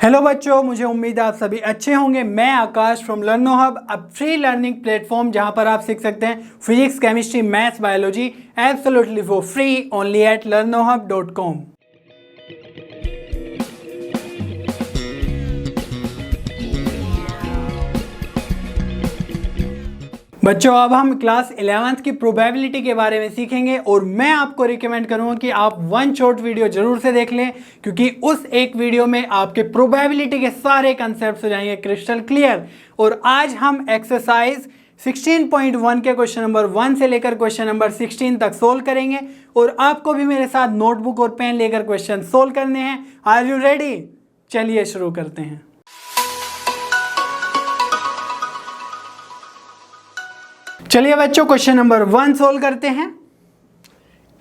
Hello बच्चों, मुझे उम्मीद है आप सभी अच्छे होंगे। मैं आकाश फ्रॉम लर्नो हब, अब फ्री लर्निंग प्लेटफॉर्म जहां पर आप सीख सकते हैं physics, chemistry, maths, biology absolutely for free only at learnohub.com। बच्चों, अब हम क्लास 11th की प्रोबेबिलिटी के बारे में सीखेंगे और मैं आपको रिकमेंड करूंगा कि आप वन शॉट वीडियो जरूर से देख लें, क्योंकि उस एक वीडियो में आपके प्रोबेबिलिटी के सारे कंसेप्ट हो जाएंगे क्रिस्टल क्लियर। और आज हम एक्सरसाइज 16.1 के क्वेश्चन नंबर 1 से लेकर क्वेश्चन नंबर 16 तक सोल्व करेंगे और आपको भी मेरे साथ नोटबुक और पेन लेकर क्वेश्चन सोल्व करने हैं। Are you ready? चलिए शुरू करते हैं। चलिए बच्चों, क्वेश्चन नंबर 1 सोल्व करते हैं।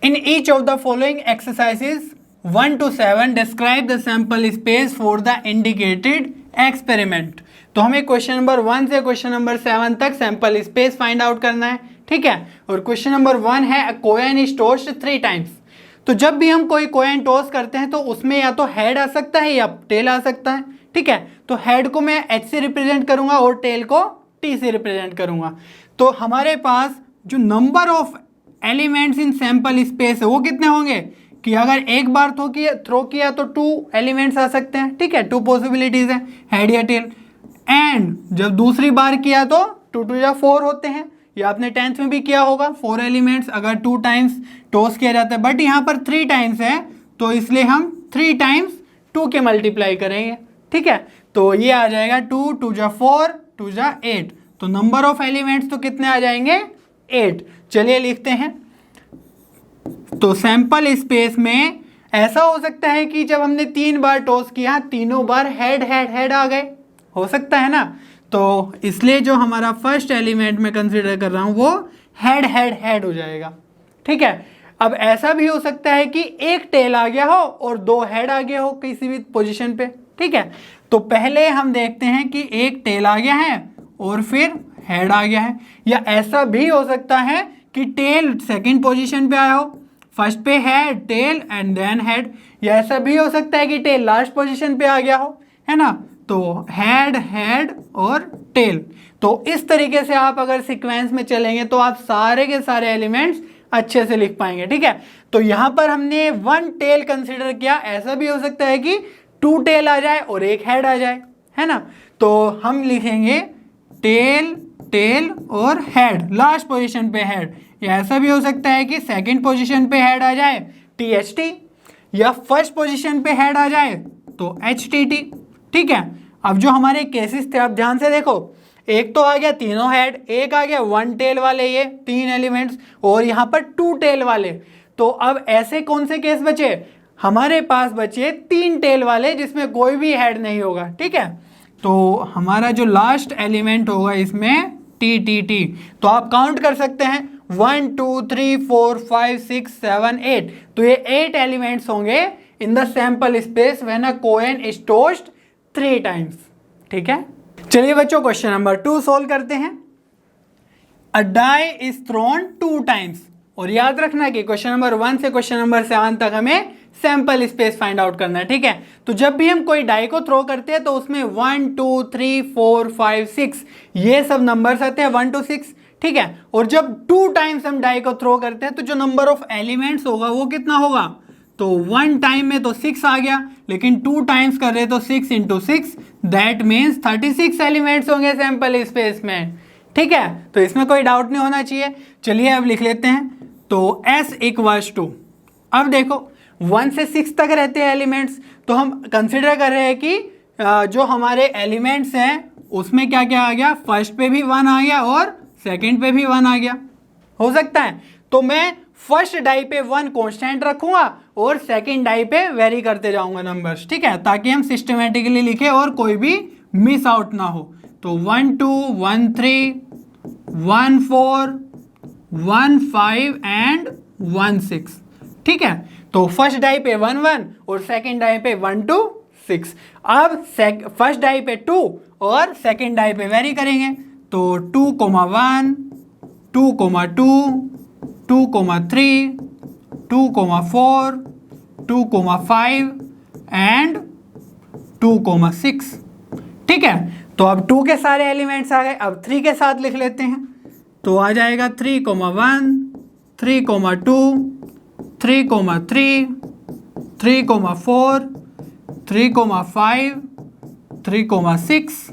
In each of the following exercises 1 to 7 describe the sample space for the indicated experiment. तो हमें क्वेश्चन नंबर 1 से क्वेश्चन नंबर 7 तक सैंपल स्पेस फाइंड आउट करना है, ठीक है। और क्वेश्चन नंबर 1 है अ कॉइन इज टॉस्ड 3 टाइम्स। तो जब भी हम कोई कॉइन टॉस करते हैं तो उसमें या तो हेड आ सकता है या टेल आ सकता है, ठीक है। तो हेड को मैं H से रिप्रेजेंट करूंगा और टेल को T से रिप्रेजेंट करूंगा। तो हमारे पास जो number of elements in sample space है वो कितने होंगे कि अगर एक बार थ्रो किया तो 2 एलिमेंट्स आ सकते हैं, ठीक है। 2 पॉसिबिलिटीज हैं, हेड या टेल। एंड जब दूसरी बार किया तो 2 2 या 4 होते हैं। ये आपने 10th में भी किया होगा, 4 एलिमेंट्स अगर 2 टाइम्स टॉस किया जाता है। बट यहाँ पर 3 टाइम्स है तो इसलिए हम 3 टाइम्स 2 के मल्टीप्लाई करेंगे, ठीक है। तो ये आ जाएगा 2 2 जा 4 2 जा 8। तो नंबर ऑफ एलिमेंट्स तो कितने आ जाएंगे? 8। चलिए लिखते हैं। तो सैंपल स्पेस में ऐसा हो सकता है कि जब हमने 3 बार टॉस किया तीनों बार हेड हेड हेड आ गए, हो सकता है ना। तो इसलिए जो हमारा फर्स्ट एलिमेंट में कंसीडर कर रहा हूं वो हेड हेड हेड हो जाएगा, ठीक है। अब ऐसा भी हो सकता है कि एक टेल आ गया हो और 2 हेड आ गया हो किसी भी पोजीशन पे, ठीक है। तो पहले हम देखते हैं कि एक टेल आ गया है और फिर हेड आ गया है, या ऐसा भी हो सकता है कि टेल सेकंड पोजीशन पे आया हो, फर्स्ट पे head tail and then head, या ऐसा भी हो सकता है कि टेल लास्ट पोजीशन पे आ गया हो, है ना। तो हेड हेड और टेल। तो इस तरीके से आप अगर सीक्वेंस में चलेंगे तो आप सारे के सारे एलिमेंट्स अच्छे से लिख पाएंगे, ठीक है। तो यहां पर हमने 1 टेल कंसीडर किया, ऐसा भी हो सकता है कि 2 टेल आ जाए और एक हेड आ जाए, है ना। तो हम लिखेंगे टेल टेल और हेड, लास्ट पोजीशन पे हेड। या ऐसा भी हो सकता है कि सेकंड पोजीशन पे हेड आ जाए THT, या फर्स्ट पोजीशन पे हेड आ जाए तो HTT, ठीक है। अब जो हमारे केसेस थे आप ध्यान से देखो, एक तो आ गया तीनों हेड, एक आ गया 1 टेल वाले ये 3 एलिमेंट्स, और यहाँ पर 2 टेल वाले। तो अब ऐसे कौन से केस बचे? हमारे पास बचे 3 टेल वाले जिसमें कोई भी हेड नहीं होगा, ठीक है। तो हमारा जो लास्ट एलिमेंट होगा इसमें TTT। तो आप काउंट कर सकते हैं 1 2 3 4 5 6 7 8। तो ये 8 एलिमेंट्स होंगे in the sample space when a coin is tossed 3 times, ठीक है। चलिए बच्चों, क्वेश्चन नंबर 2 सोल्व करते हैं। अ डाई इज थ्रोन 2 टाइम्स। और याद रखना कि क्वेश्चन नंबर 1 से क्वेश्चन नंबर 7 तक हमें सैंपल स्पेस फाइंड आउट करना है, ठीक है। तो जब भी हम कोई डाई को थ्रो करते हैं तो उसमें 1 2 3 4 5 6 ये सब नंबर्स आते हैं 1 to 6, ठीक है। और जब 2 टाइम्स हम डाई को थ्रो करते हैं तो जो नंबर ऑफ एलिमेंट्स होगा वो कितना होगा? तो 1 टाइम में तो 6 आ गया, लेकिन 2 टाइम्स कर रहे तो 6 into 6 दैट मीन्स 36 एलिमेंट्स होंगे सैंपल स्पेस में, ठीक है। तो इसमें कोई डाउट नहीं होना चाहिए। चलिए अब लिख लेते हैं। तो S इक्वल्स टू, अब देखो 1 से 6 तक रहते हैं एलिमेंट्स, तो हम कंसिडर कर रहे हैं कि जो हमारे एलिमेंट्स हैं उसमें क्या क्या आ गया, फर्स्ट पे भी 1 आ गया और सेकंड पे भी 1 आ गया, हो सकता है। तो मैं फर्स्ट डाई पे 1 कांस्टेंट रखूंगा और सेकंड डाई पे वेरी करते जाऊंगा नंबर्स, ठीक है, ताकि हम सिस्टमेटिकली लिखे और कोई भी मिस आउट ना हो। तो 1 2 1 3 1 4 1 5 एंड 1 6, ठीक है। तो फर्स्ट डाई पे 1 1 और सेकंड डाई पे 1 2 6। अब फर्स्ट डाई पे 2 और सेकंड डाई पे वेरी करेंगे, तो 2 1 2 2 2 3 2 4 2 5 एंड 2,6। ठीक है, तो अब 2 के सारे एलिमेंट्स आ गए। अब 3 के साथ लिख लेते हैं, तो आ जाएगा 3,1, 3,2, 3,3, 3,4, 3,5, 3,6।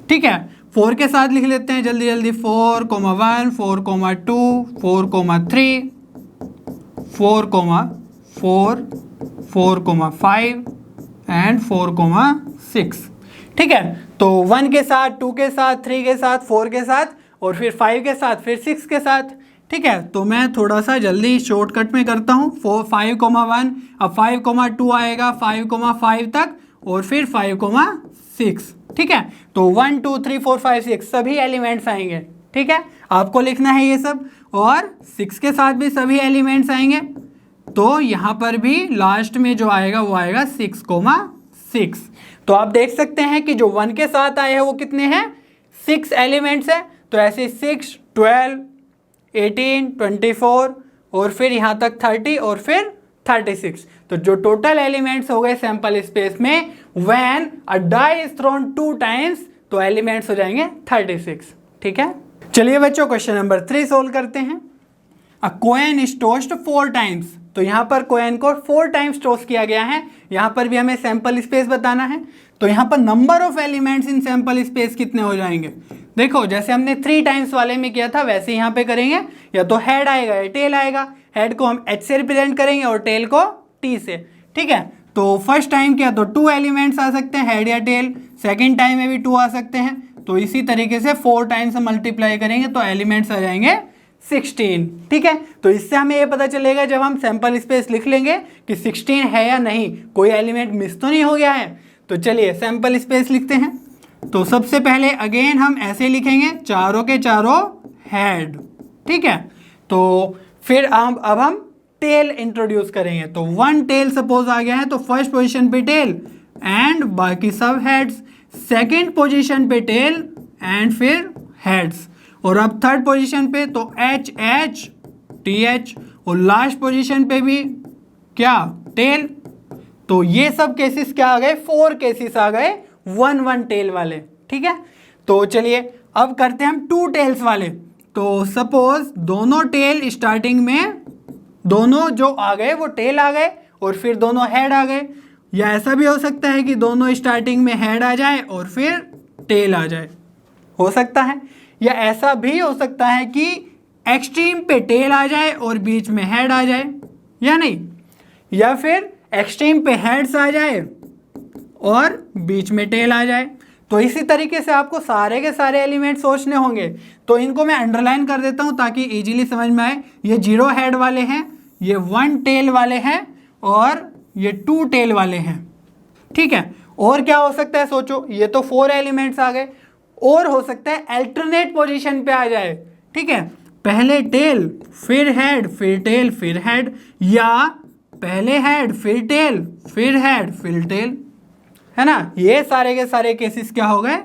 ठीक है, 4 के साथ लिख लेते हैं जल्दी जल्दी, 4,1, 4,2, 4,3, 4,4, 4,5 एंड 4,6। ठीक है, तो 1 के साथ, 2 के साथ, 3 के साथ, 4 के साथ और फिर 5 के साथ, फिर 6 के साथ। ठीक है, तो मैं थोड़ा सा जल्दी शॉर्टकट में करता हूँ। 5,1, अब 5,2 आएगा 5,5 तक और फिर 5,6। ठीक है, तो 1 2 3 4 5 6 सभी एलिमेंट्स आएंगे। ठीक है, आपको लिखना है ये सब, और 6 के साथ भी सभी एलिमेंट्स आएंगे। तो यहाँ पर भी लास्ट में जो आएगा वो आएगा 6,6। तो आप देख सकते हैं कि जो 1 के साथ आए हैं वो कितने हैं, 6 एलिमेंट्स है। तो ऐसे 6, 12, 18, 24 और फिर यहाँ तक 30 और फिर 36। तो जो टोटल एलिमेंट्स हो गए सैंपल स्पेस में, when a die is thrown 2 times, तो एलिमेंट्स हो जाएंगे 36। ठीक है, चलिए बच्चों क्वेश्चन नंबर 3 सोल्व करते हैं। A coin is tossed 4 times. तो यहाँ पर कॉइन को 4 टाइम्स टॉस किया गया है। यहाँ पर भी हमें सैंपल स्पेस बताना है। तो यहाँ पर number of elements in sample space कितने हो जाएंगे, देखो जैसे हमने 3 टाइम्स वाले में किया था वैसे यहाँ पे करेंगे। या तो हेड आएगा या टेल आएगा। हेड को हम H से रिप्रेजेंट करेंगे और टेल को T से। ठीक है, तो फर्स्ट टाइम किया तो 2 एलिमेंट्स आ सकते हैं, हेड या टेल। सेकेंड टाइम में भी 2 आ सकते हैं। तो इसी तरीके से 4 टाइम्स हम मल्टीप्लाई करेंगे तो एलिमेंट्स आ जाएंगे 16। ठीक है, तो इससे हमें ये पता चलेगा जब हम सैंपल स्पेस लिख लेंगे कि 16 है या नहीं, कोई एलिमेंट मिस तो नहीं हो गया है। तो चलिए सैंपल स्पेस लिखते हैं। तो सबसे पहले अगेन हम ऐसे लिखेंगे, चारों के चारों हेड। ठीक है, तो फिर अब हम टेल इंट्रोड्यूस करेंगे। तो 1 टेल सपोज आ गया है, तो फर्स्ट पोजीशन पे टेल एंड बाकी सब हेड्स। सेकंड पोजीशन पे टेल एंड फिर हेड्स। और अब थर्ड पोजीशन पे तो H H T H और लास्ट पोजीशन पे भी क्या, टेल। तो ये सब केसेस क्या आ गए, 4 केसेस आ गए 1 टेल वाले। ठीक है, तो चलिए अब करते हैं हम 2 टेल्स वाले। तो सपोज दोनों टेल स्टार्टिंग में, दोनों जो आ गए वो टेल आ गए और फिर दोनों हेड आ गए। या ऐसा भी हो सकता है कि दोनों स्टार्टिंग में हेड आ जाए और फिर टेल आ जाए, हो सकता है। या ऐसा भी हो सकता है कि एक्सट्रीम पे टेल आ जाए और बीच में हेड आ जाए, या नहीं। या फिर एक्सट्रीम पे हेड्स आ जाए और बीच में टेल आ जाए। तो इसी तरीके से आपको सारे के सारे एलिमेंट सोचने होंगे। तो इनको मैं अंडरलाइन कर देता हूं ताकि इजीली समझ में आए। ये 0 हेड वाले हैं, ये 1 टेल वाले हैं और ये 2 टेल वाले हैं। ठीक है, और क्या हो सकता है सोचो, ये तो 4 एलिमेंट्स आ गए। और हो सकता है अल्टरनेट पोजीशन पे आ जाए। ठीक है, पहले टेल फिर हेड फिर टेल फिर हेड, या पहले हेड फिर टेल फिर हेड फिर टेल, है ना। ये सारे के सारे केसेस क्या हो गए,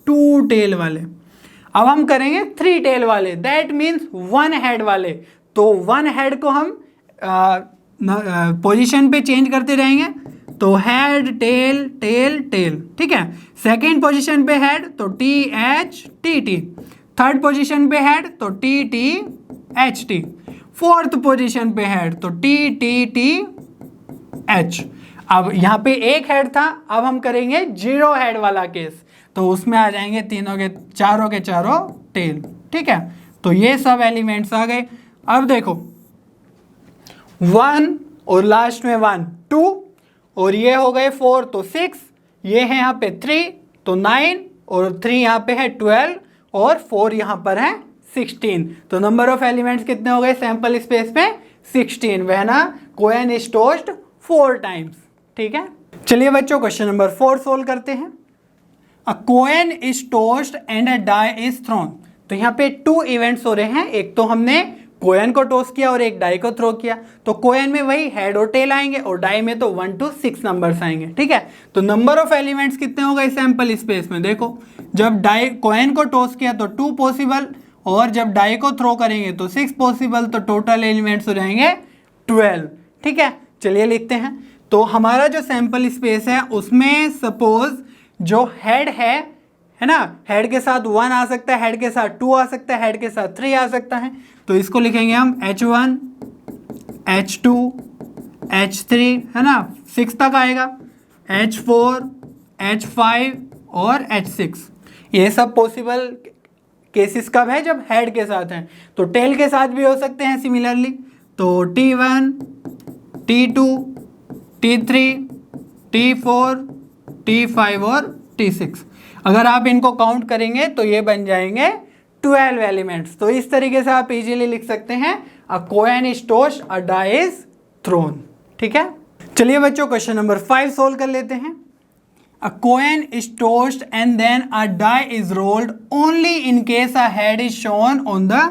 2 टेल वाले। अब हम करेंगे 3 टेल वाले, दैट मीन्स 1 हेड वाले। तो 1 हेड को हम पोजीशन पे चेंज करते रहेंगे। तो हेड टेल टेल टेल। ठीक है, सेकेंड पोजीशन पे हेड तो T H T T। Third position पे हेड तो T T H T। Fourth position पे हेड तो T T T H। अब यहाँ पे एक हेड था, अब हम करेंगे 0 हेड वाला केस। तो उसमें आ जाएंगे चारों के चारों टेल। ठीक है, तो ये सब एलिमेंट्स आ गए। अब देखो 1 और लास्ट में 1 2 और ये हो गए 4 तो 6, ये है यहाँ पे 3 तो 9 और 3 यहाँ पे है 12 और 4 यहाँ पर है 16। तो नंबर ऑफ एलिमेंट्स कितने हो गए सैंपल स्पेस में, 16। When a coin is tossed 4 times. ठीक है, चलिए बच्चों क्वेश्चन नंबर 4 सोल्व करते हैं। A coin is tossed and a die is thrown. तो यहाँ पे 2 इवेंट्स हो रहे हैं, एक तो हमने कॉइन को टॉस किया और एक डाई को थ्रो किया। तो कॉइन में वही हेड और टेल आएंगे और डाई में तो 1 to 6 नंबर्स आएंगे। ठीक है, तो नंबर ऑफ एलिमेंट्स कितने हो गए सैंपल स्पेस में, देखो जब डाई कॉइन को टॉस किया तो 2 पॉसिबल और जब डाई को थ्रो करेंगे तो 6 पॉसिबल। तो टोटल एलिमेंट्स हो जाएंगे 12। ठीक है, चलिए लिखते हैं। तो हमारा जो सैंपल स्पेस है उसमें सपोज जो हेड है ना, हेड के साथ 1 आ सकता है, हेड के साथ 2 आ सकता है, हेड के साथ 3 आ सकता है। तो इसको लिखेंगे हम H1, H2, H3, है ना, 6 तक आएगा, H4, H5 और H6। ये सब पॉसिबल केसेस कब है, जब हेड के साथ हैं। तो टेल के साथ भी हो सकते हैं सिमिलरली। तो T1, T2, T3, T4, T5 और T6, अगर आप इनको काउंट करेंगे तो ये बन जाएंगे 12 एलिमेंट्स। तो इस तरीके से आप इजीली लिख सकते हैं a coin is tossed, a die is thrown. ठीक है, चलिए बच्चों क्वेश्चन नंबर 5 सोल्व कर लेते हैं। A coin is tossed and then a die is rolled only in case a head is shown on the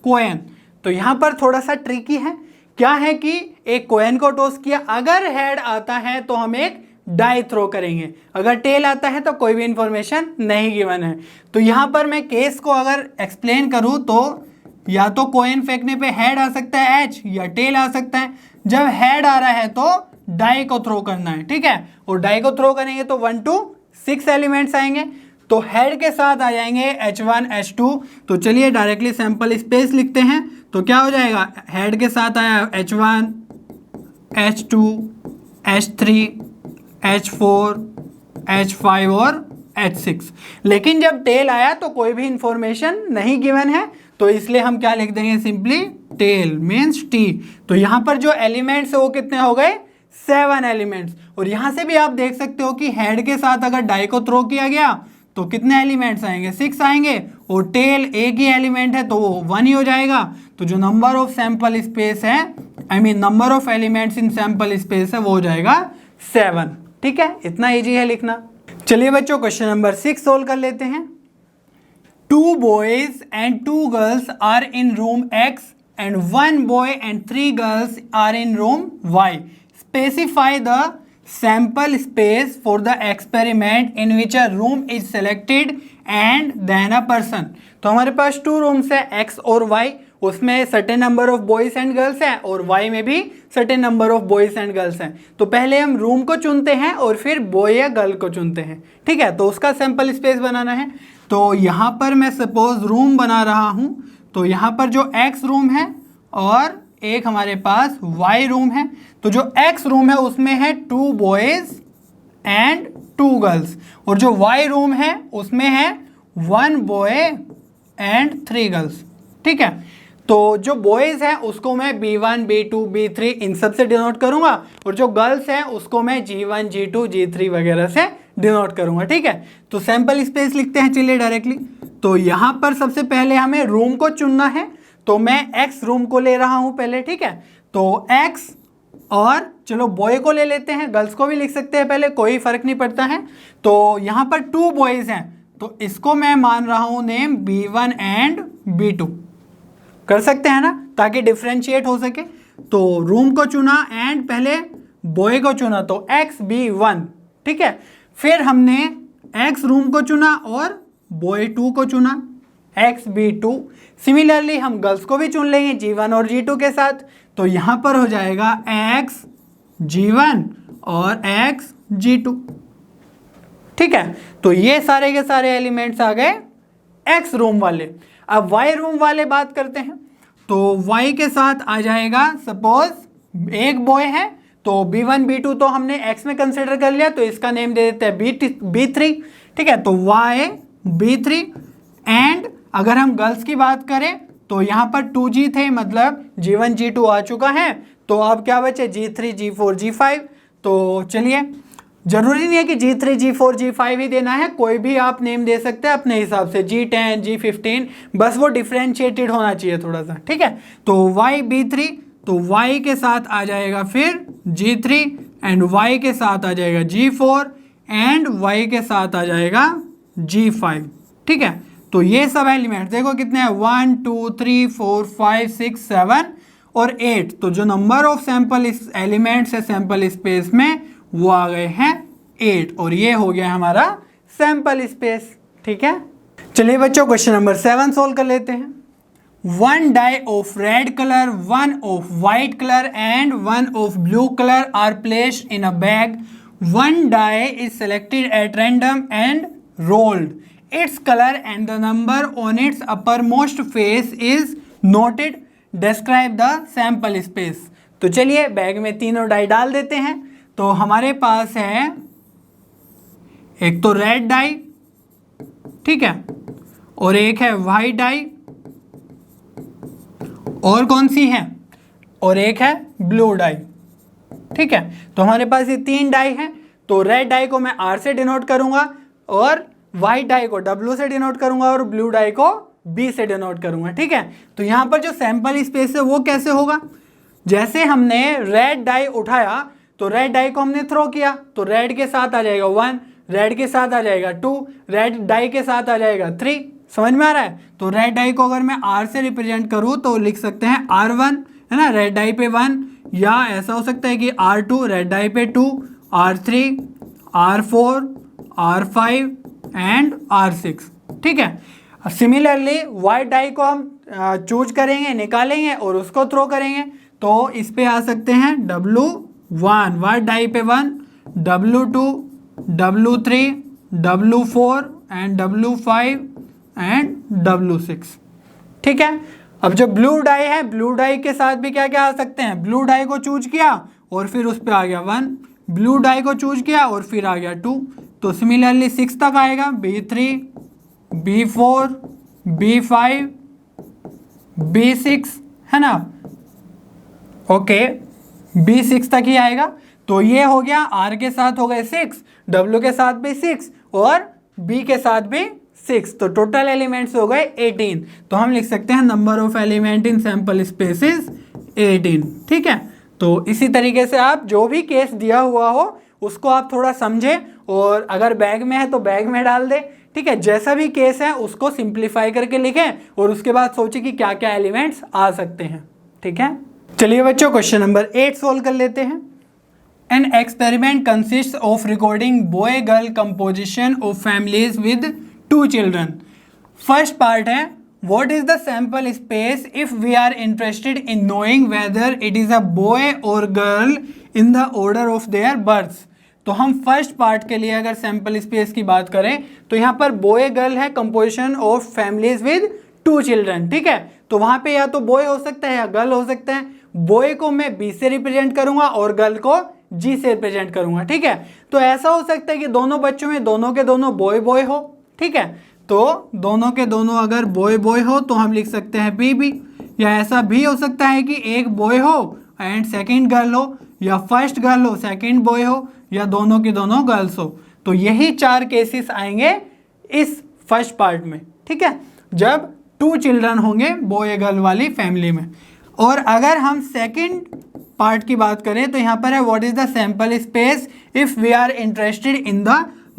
coin. तो यहां पर थोड़ा सा ट्रिकी है। क्या है कि एक कॉइन को टॉस किया, अगर हेड आता है तो हम एक डाई थ्रो करेंगे, अगर टेल आता है तो कोई भी इंफॉर्मेशन नहीं गिवन है। तो यहां पर मैं केस को अगर एक्सप्लेन करूं तो या तो कॉइन फेंकने पे हेड आ सकता है एच, या टेल आ सकता है। जब हेड आ रहा है तो डाई को थ्रो करना है, ठीक है, और डाई को थ्रो करेंगे तो 1 to 6 एलिमेंट्स आएंगे। तो हेड के साथ आ जाएंगे H1, H2। तो चलिए डायरेक्टली सैंपल स्पेस लिखते हैं। तो क्या हो जाएगा, हेड के साथ आया H1, H2, H3, H4, H5 और H6। लेकिन जब टेल आया तो कोई भी इंफॉर्मेशन नहीं गिवन है, तो इसलिए हम क्या लिख देंगे, सिंपली टेल मीन्स T। तो यहाँ पर जो एलिमेंट्स है वो कितने हो गए, 7 एलिमेंट्स। और यहाँ से भी आप देख सकते हो कि हेड के साथ अगर डाई को थ्रो किया गया तो कितने एलिमेंट्स आएंगे, 6 आएंगे, और टेल एक ही एलिमेंट है तो वो 1 ही हो जाएगा। तो जो नंबर ऑफ सैंपल स्पेस है, I mean number of elements in sample space है, वो हो जाएगा 7। ठीक है, इतना इजी है लिखना। चलिए बच्चों क्वेश्चन नंबर 6 सोल्व कर लेते हैं। 2 boys and 2 girls are in room X and 1 boy and 3 girls are in room Y. Specify the sample space for the experiment in which a room is selected and then a person. तो हमारे पास 2 rooms है, X और Y, उसमें certain number of boys and girls हैं और Y में भी certain number of boys and girls हैं। तो पहले हम रूम को चुनते हैं और फिर बॉय या गर्ल को चुनते हैं। ठीक है, तो उसका सैंपल स्पेस बनाना है। तो यहाँ पर मैं सपोज रूम बना रहा हूँ। तो यहाँ पर जो X रूम है और एक हमारे पास Y रूम है। तो जो X रूम है उसमें है 2 बॉयज एंड 2 गर्ल्स, और जो Y रूम है उसमें है 1 बॉय एंड 3 गर्ल्स। ठीक है, तो जो बॉयज हैं उसको मैं B1, B2, B3 इन सब से डिनोट करूंगा, और जो गर्ल्स हैं उसको मैं G1, G2, G3 वगैरह से डिनोट करूंगा। ठीक है, तो सैंपल स्पेस लिखते हैं चलिए डायरेक्टली। तो यहाँ पर सबसे पहले हमें रूम को चुनना है, तो मैं X रूम को ले रहा हूं पहले। ठीक है, तो X, और चलो बॉय को ले लेते हैं, गर्ल्स को भी लिख सकते हैं पहले, कोई फर्क नहीं पड़ता है। तो यहाँ पर 2 बॉयज हैं तो इसको मैं मान रहा हूं नेम B1 एंड B2, कर सकते हैं ना, ताकि डिफ्रेंशिएट हो सके। तो रूम को चुना एंड पहले बॉय को चुना, तो XB1। ठीक है, फिर हमने X रूम को चुना और बॉय 2 को चुना, XB2। सिमिलरली हम गर्ल्स को भी चुन लेंगे G1 और G2 के साथ। तो यहां पर हो जाएगा XG1 और XG2। ठीक है, तो ये सारे के सारे एलिमेंट्स आ गए X रूम वाले। अब Y रूम वाले बात करते हैं। तो Y के साथ आ जाएगा, सपोज एक बॉय है तो B1, B2 तो हमने X में कंसिडर कर लिया, तो इसका नेम दे देते हैं B3। ठीक है, तो Y B3। एंड अगर हम गर्ल्स की बात करें तो यहाँ पर 2G थे, मतलब G1, G2 आ चुका है, तो अब क्या बचे G3, G4, G5। तो चलिए, जरूरी नहीं है कि G3, G4, G5 ही देना है, कोई भी आप नेम दे सकते हैं अपने हिसाब से, G10, G15, बस वो डिफ्रेंशिएटेड होना चाहिए थोड़ा सा। ठीक है, तो Y B3, तो Y के साथ आ जाएगा फिर G3 एंड Y के साथ आ जाएगा G4 एंड Y के साथ आ जाएगा G5। ठीक है, तो ये सब एलिमेंट देखो कितने हैं, 1, 2, 3, 4, 5, 6, 7 और 8। तो जो नंबर ऑफ सैंपल एलिमेंट्स है सैंपल स्पेस में वो आ गए हैं 8, और ये हो गया हमारा सैंपल स्पेस। ठीक है, चलिए बच्चों क्वेश्चन नंबर 7 सोल्व कर लेते हैं। 1 die of red color, 1 of white color and 1 of blue color are placed in a bag. 1 die is selected at random and rolled. Its color and the number on its uppermost face is noted. Describe the sample space. तो चलिए bag में तीनों die डाल देते हैं। तो हमारे पास है एक तो रेड डाई, ठीक है, और एक है वाइट डाई, और कौन सी है, और एक है ब्लू डाई, ठीक है। तो हमारे पास ये 3 डाई हैं। तो रेड डाई को मैं R से डिनोट करूंगा और वाइट डाई को W से डिनोट करूंगा और ब्लू डाई को B से डिनोट करूंगा, ठीक है। तो यहाँ पर जो सैंपल स्पेस है वो कैसे होगा, जैसे हमने रेड डाई उठाया तो रेड डाई को हमने थ्रो किया तो रेड के साथ आ जाएगा 1, रेड के साथ आ जाएगा 2, रेड डाई के साथ आ जाएगा 3। समझ में आ रहा है। तो रेड डाई को अगर मैं R से रिप्रेजेंट करूँ तो लिख सकते हैं R1, है ना, रेड डाई पे 1, या ऐसा हो सकता है कि R2 रेड डाई पे 2, R3, R4, R5 and R6, ठीक है। सिमिलरली वाइट डाई को हम चूज करेंगे, निकालेंगे और उसको थ्रो करेंगे तो इस पे आ सकते हैं W1 वाइट डाई पे 1, W2, W3, W4 and W5 and W6, ठीक है। अब जो ब्लू डाई है, ब्लू डाई के साथ भी क्या क्या आ सकते हैं, ब्लू डाई को चूज किया और फिर उस पर आ गया 1, ब्लू डाई को चूज किया और फिर आ गया 2, तो सिमिलरली 6 तक आएगा, B3, B4, B5, B6, है ना, ओके, B6 तक ही आएगा। तो ये हो गया, R के साथ हो गए 6, W के साथ भी 6 और B के साथ भी 6, तो टोटल एलिमेंट्स हो गए 18। तो हम लिख सकते हैं number of element in sample space is 18, ठीक है। तो इसी तरीके से आप जो भी केस दिया हुआ हो उसको आप थोड़ा समझें और अगर बैग में है तो बैग में डाल दें, ठीक है। जैसा भी केस है उसको सिंप्लीफाई करके लिखें और उसके बाद सोचें कि क्या क्या एलिमेंट्स आ सकते हैं, ठीक है। चलिए बच्चों क्वेश्चन नंबर 8 सोल्व कर लेते हैं। An experiment consists of recording boy-girl composition of families with 2 children. First part है what is the sample space if we are interested in knowing whether it is a boy or girl in the order of their births. तो हम first part के लिए अगर sample space की बात करें तो यहाँ पर बॉय गर्ल है, composition of families with 2 children, ठीक है। तो वहाँ पे या तो बॉय हो सकता है या गर्ल हो सकता है। बॉय को मैं B से रिप्रेजेंट करूंगा और गर्ल को G से रिप्रेजेंट करूंगा, ठीक है। तो ऐसा हो सकता है कि दोनों बच्चों में दोनों के दोनों बॉय बॉय हो, ठीक है। तो दोनों के दोनों अगर बॉय बॉय हो तो हम लिख सकते हैं B, या ऐसा भी हो सकता है कि एक बॉय हो एंड सेकंड गर्ल हो, या फर्स्ट गर्ल हो सेकंड बॉय हो, या दोनों के दोनों गर्ल्स हो। तो यही 4 केसेस आएंगे इस फर्स्ट पार्ट में, ठीक है, जब 2 चिल्ड्रन होंगे बॉय गर्ल वाली फैमिली में। और अगर हम सेकंड पार्ट की बात करें तो यहाँ पर है what is the sample space if we are interested in the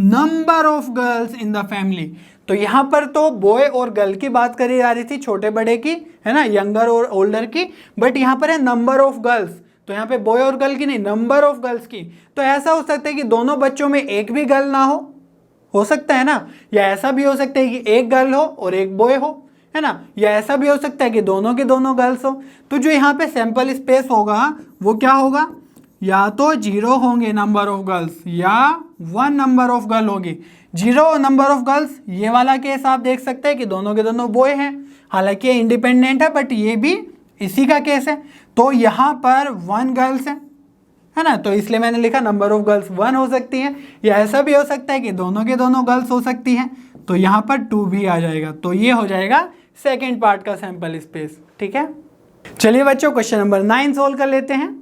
number of girls in the family. तो यहाँ पर तो बॉय और गर्ल की बात करी जा रही थी, छोटे बड़े की, है ना, यंगर और ओल्डर की, बट यहाँ पर है नंबर ऑफ गर्ल्स। तो यहाँ पे बॉय और गर्ल की नहीं, नंबर ऑफ गर्ल्स की। तो ऐसा हो सकता है कि दोनों बच्चों में एक भी गर्ल ना हो सकता है ना, या ऐसा भी हो सकता है कि एक गर्ल हो और एक बॉय हो, है ना, या ऐसा भी हो सकता है कि दोनों के दोनों गर्ल्स हो। तो जो यहाँ पे सैंपल स्पेस होगा वो क्या होगा, या तो 0 होंगे नंबर ऑफ गर्ल्स या 1 नंबर ऑफ गर्ल होगी। 0 नंबर ऑफ गर्ल्स, ये वाला केस आप देख सकते हैं कि दोनों के दोनों बॉय हैं, हालांकि ये इंडिपेंडेंट है बट ये भी इसी का केस है। तो यहाँ पर 1 गर्ल्स है ना, तो इसलिए मैंने लिखा नंबर ऑफ गर्ल्स 1 हो सकती है, या ऐसा भी हो सकता है कि दोनों के दोनों गर्ल्स हो सकती हैं, तो यहाँ पर 2 भी आ जाएगा। तो ये हो जाएगा सेकेंड पार्ट का सैंपल स्पेस, ठीक है। चलिए बच्चों क्वेश्चन नंबर 9 सोल्व कर लेते हैं।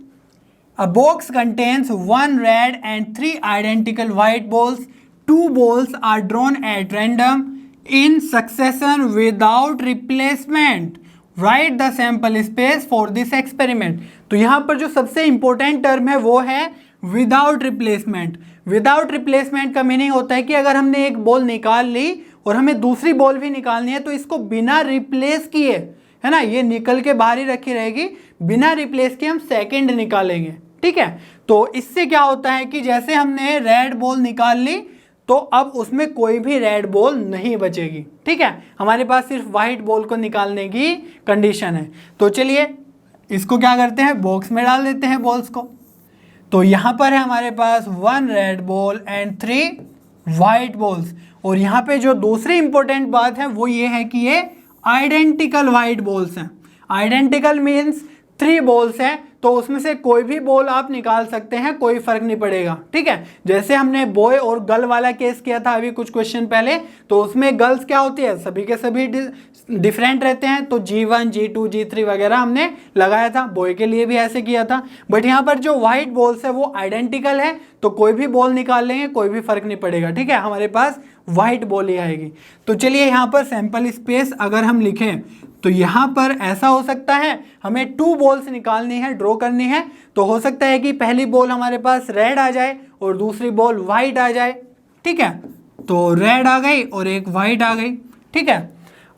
A box contains 1 red and 3 identical white balls. 2 balls are drawn at random in succession without replacement. Write the sample space for this experiment. तो यहाँ पर जो सबसे इंपॉर्टेंट टर्म है वो है विदाउट रिप्लेसमेंट। विदाउट रिप्लेसमेंट का मीनिंग होता है कि अगर हमने एक बॉल निकाल ली और हमें दूसरी बॉल भी निकालनी है तो इसको बिना रिप्लेस किए, है ना, ये निकल के बाहर ही रखी रहेगी, बिना रिप्लेस किए हम सेकंड निकालेंगे, ठीक है। तो इससे क्या होता है कि जैसे हमने रेड बॉल निकाल ली तो अब उसमें कोई भी रेड बॉल नहीं बचेगी। ठीक है, हमारे पास सिर्फ वाइट बॉल को निकालने की कंडीशन है। तो चलिए इसको क्या करते हैं, बॉक्स में डाल देते हैं बॉल्स को। तो यहाँ पर है हमारे पास 1 red ball and 3 white balls. और यहाँ पे जो दूसरी इंपॉर्टेंट बात है वो ये है कि ये आइडेंटिकल वाइट बॉल्स हैं। आइडेंटिकल मीन्स 3 बॉल्स हैं, तो उसमें से कोई भी बॉल आप निकाल सकते हैं, कोई फर्क नहीं पड़ेगा। ठीक है, जैसे हमने बॉय और गर्ल वाला केस किया था अभी कुछ क्वेश्चन पहले, तो उसमें गर्ल्स क्या होती है, सभी के सभी डिफरेंट रहते हैं, तो G1 G2 G3 वगैरह हमने लगाया था। बॉय के लिए भी ऐसे किया था। बट यहाँ पर जो व्हाइट बॉल्स है वो आइडेंटिकल है, तो कोई भी बॉल निकाल लेंगे, कोई भी फर्क नहीं पड़ेगा। ठीक है, हमारे पास व्हाइट बॉल ही आएगी। तो चलिए यहाँ पर सैंपल स्पेस अगर हम लिखें तो यहाँ पर ऐसा हो सकता है, हमें 2 बॉल्स निकालनी है, ड्रॉ करनी है। तो हो सकता है कि पहली बॉल हमारे पास रेड आ जाए और दूसरी बॉल वाइट आ जाए। ठीक है, तो रेड आ गई और एक वाइट आ गई। ठीक है,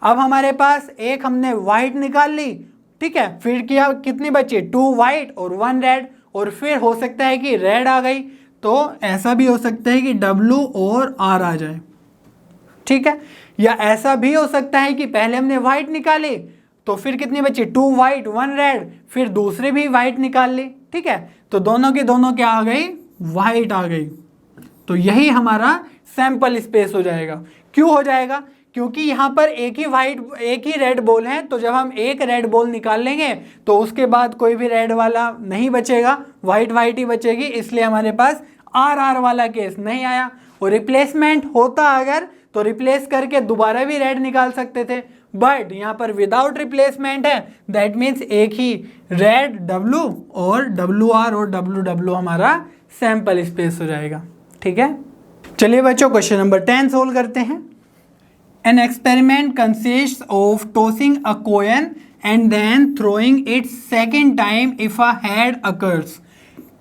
अब हमारे पास एक हमने वाइट निकाल ली। ठीक है, फिर क्या कितनी बची, 2 वाइट और 1 रेड। और फिर हो सकता है कि रेड आ गई, तो ऐसा भी हो सकता है कि W और R आ जाए। ठीक है, या ऐसा भी हो सकता है कि पहले हमने वाइट निकाली, तो फिर कितनी बची, 2 वाइट 1 रेड, फिर दूसरी भी वाइट निकाल ली। ठीक है, तो दोनों की दोनों क्या आ गई, वाइट आ गई। तो यही हमारा सैंपल स्पेस हो जाएगा। क्यों हो जाएगा, क्योंकि यहाँ पर एक ही रेड बॉल है, तो जब हम एक रेड बॉल निकाल लेंगे तो उसके बाद कोई भी रेड वाला नहीं बचेगा, वाइट वाइट ही बचेगी। इसलिए हमारे पास RR वाला केस नहीं आया। और रिप्लेसमेंट होता अगर, तो रिप्लेस करके दोबारा भी रेड निकाल सकते थे, बट यहाँ पर विदाउट रिप्लेसमेंट है, दैट मीन्स एक ही रेड W और WR और WW हमारा सैंपल स्पेस हो जाएगा। ठीक है, चलिए बच्चों क्वेश्चन नंबर 10 सोल्व करते हैं। An experiment consists of tossing a coin and then throwing it second time if a head occurs.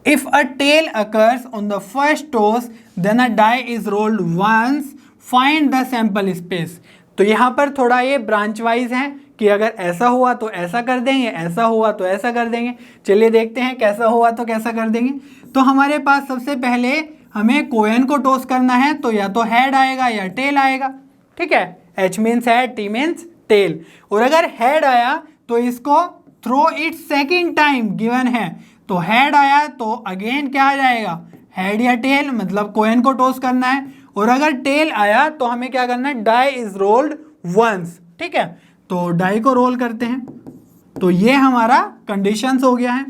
If a tail occurs on the first toss, then a die is rolled once. Find the sample space. तो यहाँ पर थोड़ा ये branch wise है कि अगर ऐसा हुआ तो ऐसा कर देंगे, ऐसा हुआ तो ऐसा कर देंगे। चलिए देखते हैं कैसा हुआ तो कैसा कर देंगे। तो हमारे पास सबसे पहले हमें कोयन को टॉस करना है, तो या तो हेड आएगा या टेल आएगा। ठीक है, H means head, T means tail. और अगर हेड आया तो इसको throw it second time given है, तो हेड आया तो अगेन क्या आ जाएगा, हेड या टेल, मतलब कोयन को टॉस करना है। और अगर टेल आया तो हमें क्या करना है, डाई इज रोल्ड वंस। ठीक है, तो डाई को रोल करते हैं। तो ये हमारा कंडीशंस हो गया है।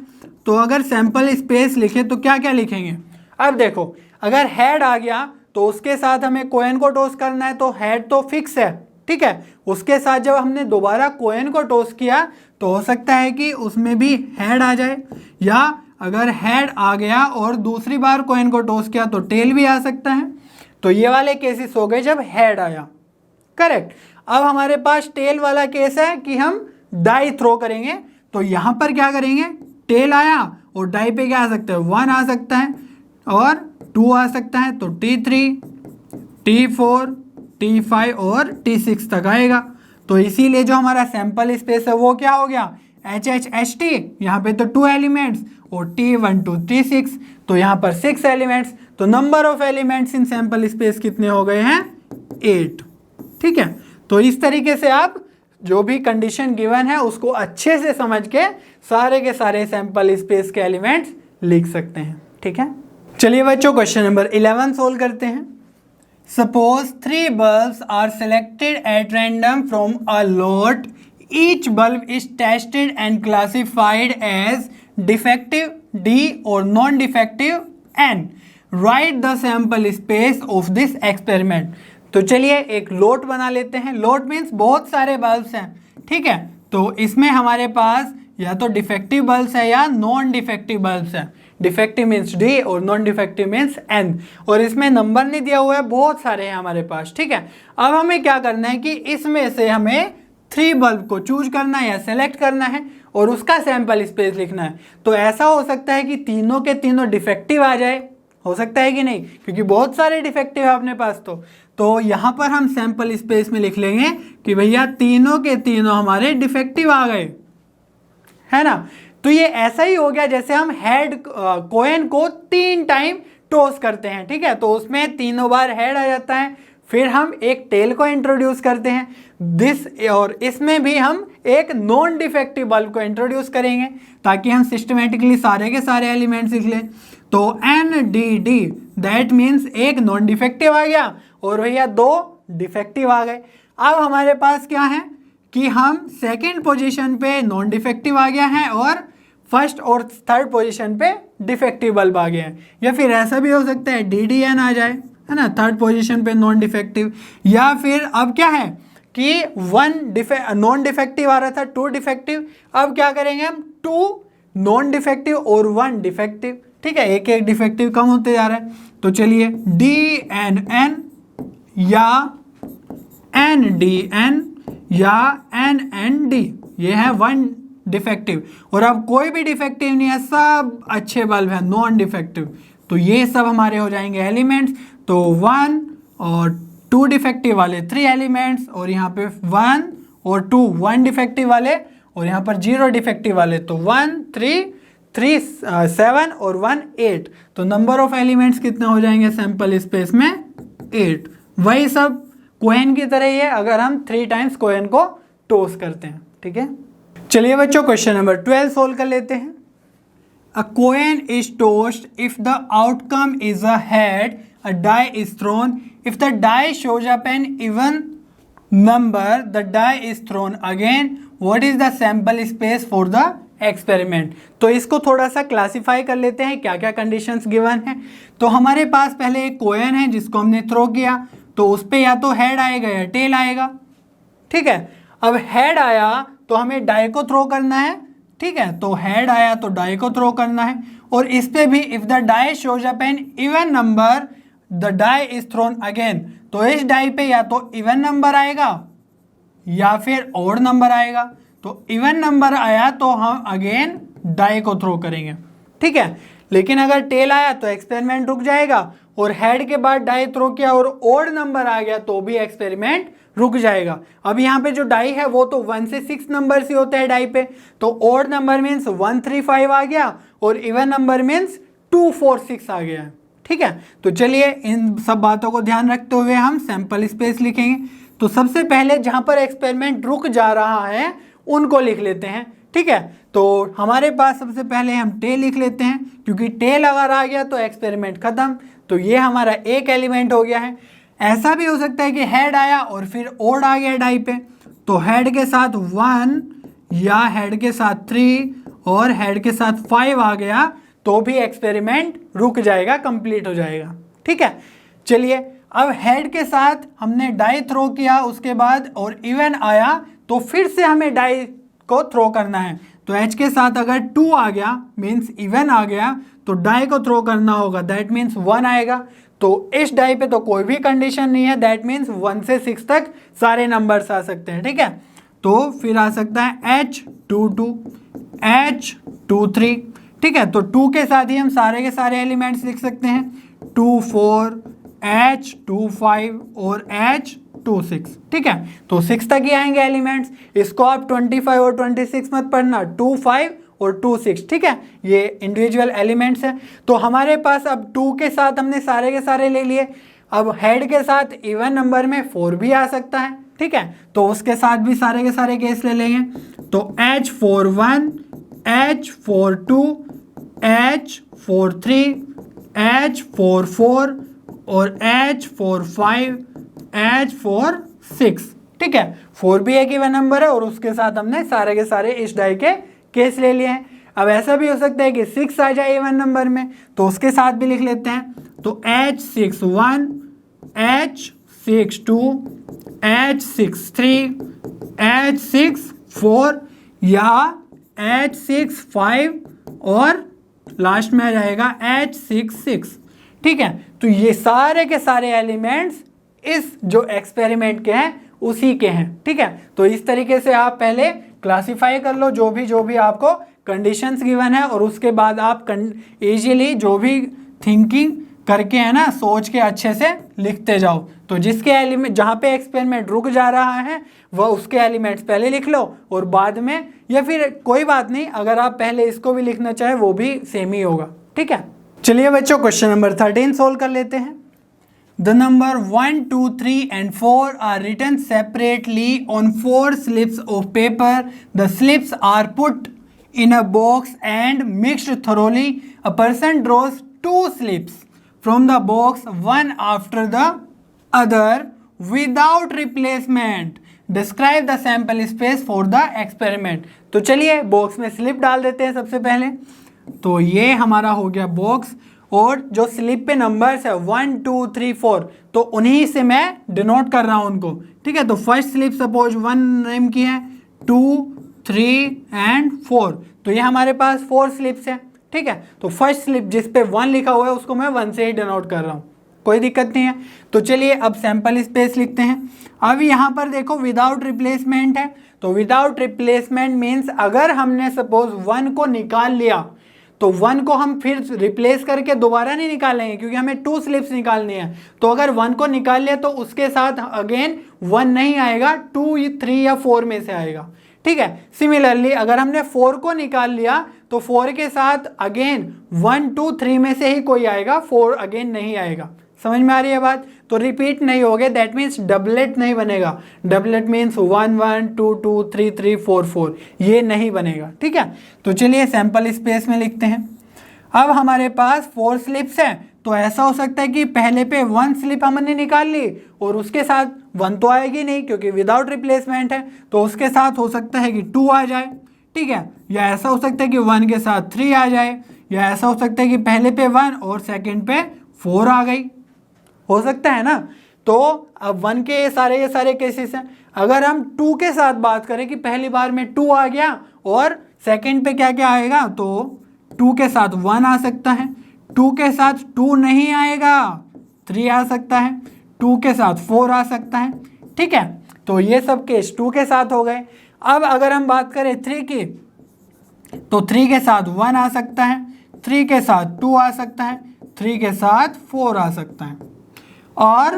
तो अगर सैंपल स्पेस लिखे तो क्या क्या लिखेंगे, अब देखो अगर हेड आ गया तो उसके साथ हमें कोयन को टॉस करना है, तो हेड तो फिक्स है। ठीक है, उसके साथ जब हमने दोबारा कोयन को टॉस किया तो हो सकता है कि उसमें भी हेड आ जाए, या अगर हेड आ गया और दूसरी बार कोयन को टॉस किया तो टेल भी आ सकता है। तो ये वाले केसेस हो गए जब हेड आया। करेक्ट। अब हमारे पास टेल वाला केस है कि हम डाई थ्रो करेंगे, तो यहाँ पर क्या करेंगे, टेल आया और डाई पे क्या आ सकता है, 1 आ सकता है और 2 आ सकता है, तो T3 T4 T5 और T6 तक आएगा। तो इसीलिए जो हमारा सैंपल स्पेस है वो क्या हो गया, HHHT, यहाँ पे तो 2 एलिमेंट्स और T1 to T6, तो यहाँ पर 6 एलिमेंट्स। तो number of elements in sample space कितने हो गए हैं, 8। ठीक है, तो इस तरीके से आप जो भी कंडीशन गिवन है उसको अच्छे से समझ के सारे के सारे सैंपल स्पेस के एलिमेंट्स लिख सकते हैं। ठीक है, चलिए बच्चों क्वेश्चन नंबर 11 सोल्व करते हैं। Suppose 3 bulbs are selected at random from a lot. Each bulb is tested and classified as defective D or non-defective N. Write the sample space of this experiment. तो चलिए एक लोट बना लेते हैं। लोट means बहुत सारे बल्ब्स हैं। ठीक है, तो इसमें हमारे पास या तो डिफेक्टिव बल्ब्स है या नॉन डिफेक्टिव बल्ब्स है। डिफेक्टिव मीन्स D और नॉन डिफेक्टिव मीन्स N। और इसमें नंबर नहीं दिया हुआ है, बहुत सारे हैं हमारे पास। ठीक है, अब हमें क्या करना है कि इसमें से हमें 3 बल्ब को चूज करना है या सेलेक्ट करना है और उसका सैंपल स्पेस लिखना है। तो ऐसा हो सकता है कि तीनों के तीनों डिफेक्टिव आ जाए, हो सकता है कि नहीं, क्योंकि बहुत सारे डिफेक्टिव है अपने पास। तो यहाँ पर हम सैंपल स्पेस में लिख लेंगे कि भैया तीनों के तीनों हमारे डिफेक्टिव आ गए, है ना। तो ये ऐसा ही हो गया जैसे हम हेड कोयन को 3 टाइम टॉस करते हैं, ठीक है। तो उसमें तीनों बार हेड आ जाता है, फिर हम एक टेल को इंट्रोड्यूस करते हैं दिस, और इसमें भी हम एक नॉन डिफेक्टिव बल्ब को इंट्रोड्यूस करेंगे ताकि हम सिस्टमेटिकली सारे के सारे एलिमेंट्स लिख लें। तो NDD दैट मीन्स एक नॉन डिफेक्टिव आ गया और भैया दो डिफेक्टिव आ गए। अब हमारे पास क्या है कि हम सेकेंड पोजीशन पे नॉन डिफेक्टिव आ गया है और फर्स्ट और थर्ड पोजीशन पे डिफेक्टिव बल्ब आ गया है, या फिर ऐसा भी हो सकता है DDN आ जाए, है ना, थर्ड पोजीशन पे नॉन डिफेक्टिव। या फिर अब क्या है कि नॉन डिफेक्टिव आ रहा था, 2 डिफेक्टिव, अब क्या करेंगे हम 2 नॉन डिफेक्टिव और 1 डिफेक्टिव, ठीक है, एक एक डिफेक्टिव कम होते जा रहा है। तो चलिए DNN या NDN या NND, ये है 1 डिफेक्टिव। और अब कोई भी डिफेक्टिव नहीं है, सब अच्छे बल्ब है नॉन डिफेक्टिव, तो ये सब हमारे हो जाएंगे एलिमेंट्स। तो 1 और 2 डिफेक्टिव वाले 3 एलिमेंट्स, और यहाँ पे 1 और 2 1 डिफेक्टिव वाले, और यहाँ पर 0 डिफेक्टिव वाले, तो 1 3 3 7 और 1 8। तो नंबर ऑफ एलिमेंट्स कितने हो जाएंगे सैंपल स्पेस में? 8। वही सब कोहेन की तरह ही है अगर हम 3 टाइम्स कोहेन को टॉस करते हैं, ठीक है। चलिए बच्चों क्वेश्चन नंबर 12 सोल्व कर लेते हैं। A coin is tossed if the outcome is a head, a die is thrown. If the die shows up an even number, the die is thrown again. What is the sample space for the experiment? तो इसको थोड़ा सा classify कर लेते हैं, क्या क्या conditions given है। तो हमारे पास पहले एक कोइन है जिसको हमने थ्रो किया, तो उस पर या तो हेड आएगा या टेल आएगा, ठीक है। अब हेड आया तो हमें डाई को थ्रो करना है, ठीक है, तो हेड आया तो डाई को थ्रो करना है। और इस पे भी if the die shows up an even number the die is thrown again, तो इस डाई पे या तो इवन नंबर आएगा या फिर ऑड नंबर आएगा। तो इवन नंबर आया तो हम अगेन डाई को थ्रो करेंगे, ठीक है। लेकिन अगर टेल आया तो एक्सपेरिमेंट रुक जाएगा, और हेड के बाद डाई थ्रो किया और ऑड नंबर आ गया तो भी एक्सपेरिमेंट रुक जाएगा। अब यहाँ पे जो डाई है वो तो 1 से 6 नंबर से होते हैं डाई पे, तो ऑड नंबर मीन्स 1 3 5 आ गया और इवन नंबर मीन्स 2 4 6 आ गया, ठीक है। तो चलिए इन सब बातों को ध्यान रखते हुए हम सैंपल स्पेस लिखेंगे। तो सबसे पहले जहाँ पर एक्सपेरिमेंट रुक जा रहा है उनको लिख लेते हैं, ठीक है। तो हमारे पास सबसे पहले हम टेल लिख लेते हैं, क्योंकि टेल अगर आ गया तो एक्सपेरिमेंट खत्म। तो ये हमारा एक एलिमेंट हो गया है। ऐसा भी हो सकता है कि हेड आया और फिर ऑड आ गया डाई पे, तो हेड के साथ 1 या हेड के साथ 3 और हेड के साथ 5 आ गया तो भी एक्सपेरिमेंट रुक जाएगा, कंप्लीट हो जाएगा, ठीक है। चलिए अब हेड के साथ हमने डाई थ्रो किया उसके बाद और इवन आया तो फिर से हमें डाई को थ्रो करना है। तो एच के साथ अगर 2 आ गया मीन्स इवन आ गया तो डाई को थ्रो करना होगा, दैट मीन्स 1 आएगा। तो इस डाई पे तो कोई भी कंडीशन नहीं है, दैट मीन्स 1 से 6 तक सारे नंबर्स आ सकते हैं, ठीक है। तो फिर आ सकता है H22 H23, ठीक है। तो 2 के साथ ही हम सारे के सारे एलिमेंट्स लिख सकते हैं, 24 H25 और H26, ठीक है। तो 6 तक ही आएंगे एलिमेंट्स। इसको आप 25 और 26 मत पढ़ना, 25 और 26, ठीक है, ये इंडिविजुअल एलिमेंट्स है। तो हमारे पास अब 2 के साथ हमने सारे के सारे ले लिए। अब हेड के साथ इवन नंबर में 4 भी आ सकता है, ठीक है, तो उसके साथ भी सारे के सारे केस ले लेंगे। तो H41 H42 H43 H44 और H45 H46, ठीक है। 4 भी एक इवन नंबर है और उसके साथ हमने सारे के सारे इस डाई के केस ले लिए हैं। अब ऐसा भी हो सकता है कि 6 आ जाए इवन नंबर में, तो उसके साथ भी लिख लेते हैं। तो H61 H62 H63 H64 या H65 और लास्ट में आ जाएगा H66, ठीक है। तो ये सारे के सारे एलिमेंट्स इस जो एक्सपेरिमेंट के हैं उसी के हैं, ठीक है। तो इस तरीके से आप पहले क्लासिफाई कर लो जो भी आपको कंडीशंस गिवन है, और उसके बाद आप इजीली जो भी थिंकिंग करके है ना सोच के अच्छे से लिखते जाओ। तो जिसके एलिमेंट जहाँ पे एक्सपेरिमेंट रुक जा रहा है वह उसके एलिमेंट्स पहले लिख लो और बाद में, या फिर कोई बात नहीं अगर आप पहले इसको भी लिखना चाहे वो भी सेम ही होगा, ठीक है। चलिए बच्चों क्वेश्चन नंबर 13 सोल्व कर लेते हैं। The number 1, 2, 3 and 4 are written separately on 4 slips of paper. The slips are put in a box and mixed thoroughly. A person draws 2 slips from the box, one after the other, without replacement. Describe the sample space for the experiment. तो चलिए box में slip डाल देते हैं सबसे पहले। तो ये हमारा हो गया बॉक्स, और जो स्लिप पे नंबर्स है 1, 2, 3, 4, तो उन्हीं से मैं डिनोट कर रहा हूं उनको। ठीक है, तो फर्स्ट स्लिप सपोज 1 नेम की है, 2, 3 एंड 4, तो ये हमारे पास 4 स्लिप्स है। ठीक है, तो फर्स्ट स्लिप जिस पे 1 लिखा हुआ है उसको मैं 1 से ही डिनोट कर रहा हूँ, कोई दिक्कत नहीं है। तो चलिए अब सैंपल स्पेस लिखते हैं। अब यहाँ पर देखो विदाउट रिप्लेसमेंट है, तो विदाउट रिप्लेसमेंट मीन्स अगर हमने सपोज 1 को निकाल लिया तो 1 को हम फिर रिप्लेस करके दोबारा नहीं निकालेंगे, क्योंकि हमें 2 स्लिप्स निकालनी है। तो अगर 1 को निकाल लिया तो उसके साथ अगेन 1 नहीं आएगा, 2, 3 या 4 में से आएगा। ठीक है, सिमिलरली अगर हमने 4 को निकाल लिया तो 4 के साथ अगेन 1, 2, 3 में से ही कोई आएगा, 4 अगेन नहीं आएगा। समझ में आ रही है बात? तो रिपीट नहीं होगे, दैट मीन्स डबलेट नहीं बनेगा। डबलेट मीन्स 1, 1, 2, 2, 3, 3, 4, 4, ये नहीं बनेगा। ठीक है, तो चलिए सैंपल स्पेस में लिखते हैं। अब हमारे पास 4 स्लिप्स हैं, तो ऐसा हो सकता है कि पहले पे 1 स्लिप हमने निकाल ली और उसके साथ 1 तो आएगी नहीं क्योंकि विदाउट रिप्लेसमेंट है, तो उसके साथ हो सकता है कि 2 आ जाए। ठीक है, या ऐसा हो सकता है कि 1 के साथ 3 आ जाए, या ऐसा हो सकता है कि पहले पे 1 और सेकंड पे 4 आ गई, हो सकता है ना। तो अब 1 के ये सारे केसेस हैं। अगर हम 2 के साथ बात करें कि पहली बार में 2 आ गया और सेकंड पे क्या क्या आएगा, तो 2 के साथ 1 आ सकता है, 2 के साथ 2 नहीं आएगा, 3 आ सकता है, 2 के साथ 4 आ सकता है। ठीक है, तो ये सब केस 2 के साथ हो गए। अब अगर हम बात करें 3 की, तो 3 के साथ 1 आ सकता है, 3 के साथ 2 आ सकता है, 3 के साथ 4 आ सकता है। और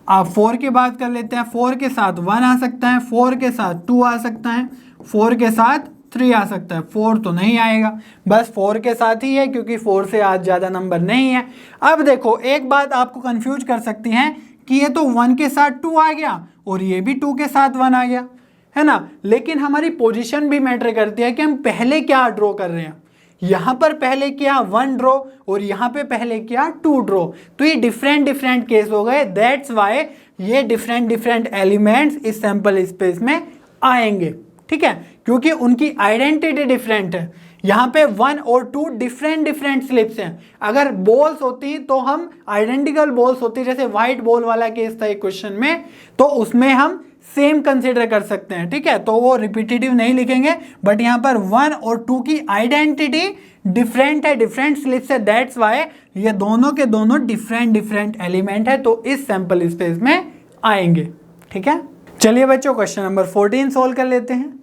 आप 4 की बात कर लेते हैं, 4 के साथ 1 आ सकता है, 4 के साथ 2 आ सकता है, 4 के साथ 3 आ सकता है, 4 तो नहीं आएगा, बस 4 के साथ ही है क्योंकि 4 से आज ज़्यादा नंबर नहीं है। अब देखो एक बात आपको कंफ्यूज कर सकती है कि ये तो 1 के साथ 2 आ गया और ये भी 2 के साथ 1 आ गया, है ना, लेकिन हमारी पोजीशन भी मैटर करती है कि हम पहले क्या ड्रॉ कर रहे हैं। यहाँ पर पहले किया 1 ड्रॉ और यहाँ पे पहले किया 2 ड्रॉ, तो ये डिफरेंट केस हो गए। दैट्स वाई ये डिफरेंट एलिमेंट्स इस सैंपल स्पेस में आएंगे। ठीक है, क्योंकि उनकी आइडेंटिटी डिफरेंट है। यहाँ पे 1 और 2 डिफरेंट स्लिप्स हैं। अगर बॉल्स होती तो हम आइडेंटिकल बॉल्स होती, जैसे व्हाइट बॉल वाला केस था एक क्वेश्चन में, तो उसमें हम सेम कंसिडर कर सकते हैं। ठीक है, तो वो रिपीटेटिव नहीं लिखेंगे, बट यहाँ पर 1 और 2 की आइडेंटिटी डिफरेंट है, डिफरेंट स्लिप्स है। दैट्स वाई ये दोनों के दोनों डिफरेंट एलिमेंट है, तो इस सैंपल स्पेस में आएंगे। ठीक है, चलिए बच्चों क्वेश्चन नंबर 14 सोल्व कर लेते हैं।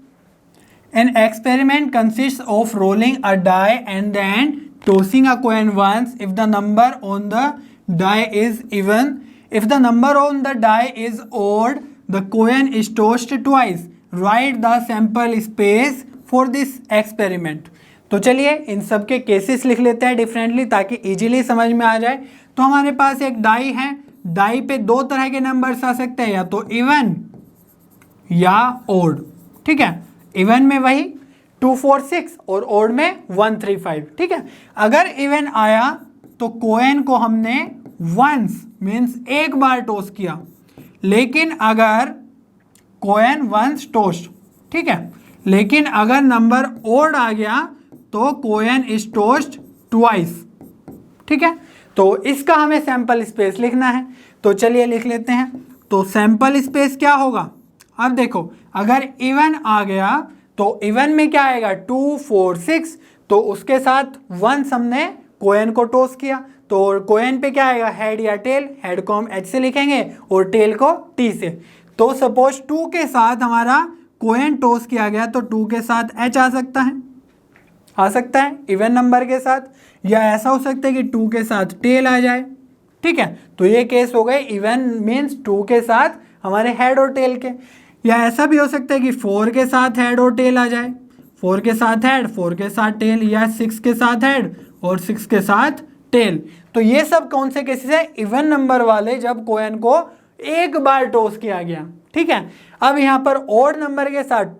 An experiment consists of rolling a die and then tossing a coin once. If the number on the die is even, if the number on the die is odd, the coin is tossed twice. Write the sample space for this experiment. तो चलिए इन सब के cases लिख लेते हैं differently ताकि easily समझ में आ जाए। तो हमारे पास एक डाई है, डाई पे 2 तरह के नंबर्स आ सकते हैं, या तो इवन या ओड। ठीक है, इवन में वही 2, 4, 6 और ओड में 1, 3, 5। ठीक है, अगर इवन आया तो कोएन को हमने वंस मीन्स एक बार टॉस किया, लेकिन अगर कोएन वंस टॉस्ड, ठीक है, लेकिन अगर नंबर ओड आ गया तो कोएन इज टॉस्ड ट्वाइस। ठीक है, तो इसका हमें सैंपल स्पेस लिखना है, तो चलिए लिख लेते हैं। तो सैंपल स्पेस क्या होगा, अब देखो अगर इवन आ गया तो इवन में क्या आएगा 2, 4, 6, तो उसके साथ 1 हमने कोएन को टॉस किया, तो कोएन पे क्या आएगा हेड या टेल, हेड को हम एच से लिखेंगे और टेल को टी से। तो सपोज 2 के साथ हमारा कोएन टॉस किया गया तो 2 के साथ एच आ सकता है इवन नंबर के साथ, या ऐसा हो सकता है कि 2 के साथ टेल आ जाए। ठीक है, तो ये केस हो गए इवन मीन्स 2 के साथ हमारे हेड और टेल के, या ऐसा भी हो सकता है कि 4 के साथ हेड और टेल आ जाए, 4 के साथ हेड, 4 के साथ टेल, या 6 के साथ हेड और 6 के साथ टेल। तो ये सब कौन से केसेस है? इवन नंबर वाले, जब कॉइन को एक बार टॉस किया गया, ठीक है। अब यहाँ पर ऑड नंबर के साथ